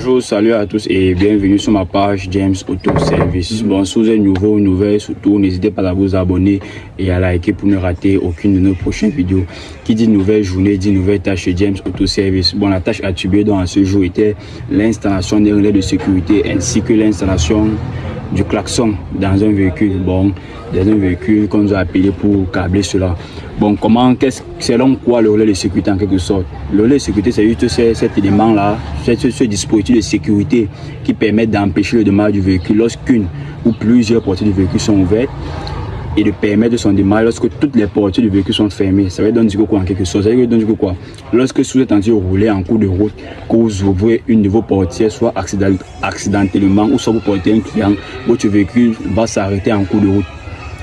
Bonjour, salut à tous et bienvenue sur ma page James Auto Service. Bon, si vous êtes nouveau ou nouvelle, surtout n'hésitez pas à vous abonner et à liker pour ne rater aucune de nos prochaines vidéos. Qui dit nouvelle journée dit nouvelle tâche chez James Auto Service. Bon, la tâche attribuée dans ce jour était l'installation des relais de sécurité ainsi que l'installation du klaxon dans un véhicule. Bon, dans un véhicule qu'on nous a appelé pour câbler cela. Bon, selon quoi le relais de sécurité en quelque sorte? Le relais de sécurité, c'est juste cet élément-là, ce dispositif de sécurité qui permet d'empêcher le démarrage du véhicule lorsqu'une ou plusieurs portières du véhicule sont ouvertes et de permettre son démarrage lorsque toutes les portières du véhicule sont fermées. Ça veut dire quoi en quelque sorte? Ça veut dire quoi? Lorsque vous êtes en train de rouler en cours de route, que vous ouvrez une de vos portières, soit accidentellement ou soit vous portez un client, votre véhicule va s'arrêter en cours de route.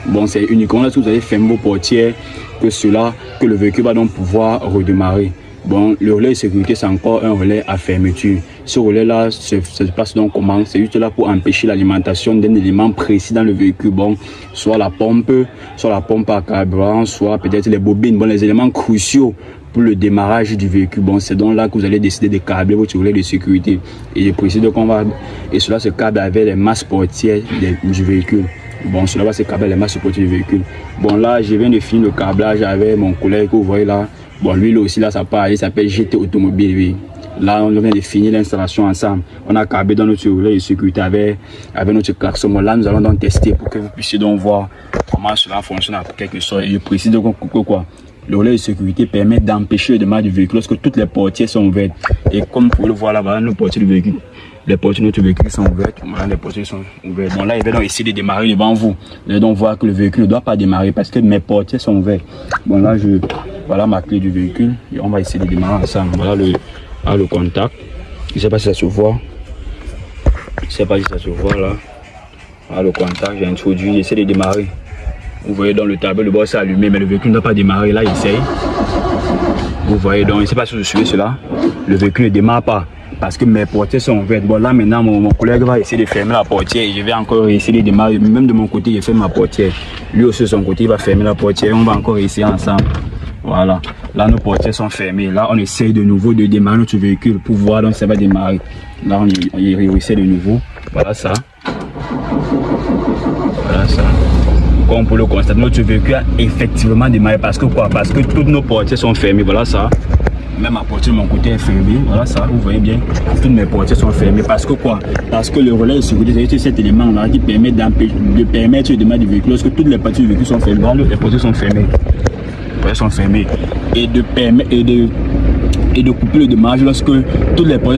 Bon, c'est uniquement lorsque vous avez fermé vos portières que le véhicule va donc pouvoir redémarrer. Bon, le relais de sécurité, c'est encore un relais à fermeture. Ce relais-là se passe donc comment? C'est juste là pour empêcher l'alimentation d'un élément précis dans le véhicule. Bon, soit la pompe à carburant, soit peut-être les bobines. Bon, les éléments cruciaux pour le démarrage du véhicule. Bon, c'est donc là que vous allez décider de câbler votre relais de sécurité. Et je précise et cela se câble avec les masses portières du véhicule. Bon, cela va se câbler les masses portières du véhicule. Bon, là, je viens de finir le câblage avec mon collègue que vous voyez là. Bon, lui aussi, là, ça part, il s'appelle GT Automobile. Oui. Là, on vient de finir l'installation ensemble. On a câblé dans notre relais de sécurité avec notre klaxon. Bon, là, nous allons donc tester pour que vous puissiez donc voir comment cela fonctionne en quelque sorte. Et je précise donc quoi? Le relais de sécurité permet d'empêcher le démarrage du véhicule lorsque toutes les portières sont ouvertes. Et comme vous pouvez le voir là, voilà nos portières du véhicule. Les portières de notre véhicule sont ouvertes. Voilà, les portières sont ouvertes. Bon, là, il va donc essayer de démarrer devant vous. Vous allez donc voir que le véhicule ne doit pas démarrer parce que mes portières sont ouvertes. Bon, là, voilà ma clé du véhicule. Et on va essayer de démarrer ensemble. Voilà le contact. Je ne sais pas si ça se voit. Je ne sais pas si ça se voit là. Voilà le contact. J'ai introduit. J'essaie de démarrer. Vous voyez dans le tableau, le bord s'est allumé, mais le véhicule ne doit pas démarrer. Là, il essaye. Vous voyez donc, je ne sais pas si vous suivez cela. Le véhicule ne démarre pas parce que mes portières sont ouvertes. Bon, là maintenant, mon collègue va essayer de fermer la portière et je vais encore essayer de démarrer. Même de mon côté, je ferme ma portière. Lui aussi, de son côté, il va fermer la portière. On va encore essayer ensemble. Voilà. Là, nos portières sont fermées. Là, on essaye de nouveau de démarrer notre véhicule pour voir donc ça va démarrer. Là, on essaie de nouveau. Voilà ça. Voilà ça. Comme pour le constater, notre véhicule a effectivement démarré parce que quoi? Parce que toutes nos portières sont fermées. Voilà ça. Même ma portière de mon côté est fermée. Voilà ça, vous voyez bien. Toutes mes portières sont fermées. Parce que quoi? Parce que le relais de sécurité, c'est cet élément-là qui permet de permettre le démarrage du véhicule lorsque toutes les parties du véhicule sont fermées. Voilà, les portières sont fermées. Les portières sont fermées. Et de couper le démarrage lorsque toutes les portières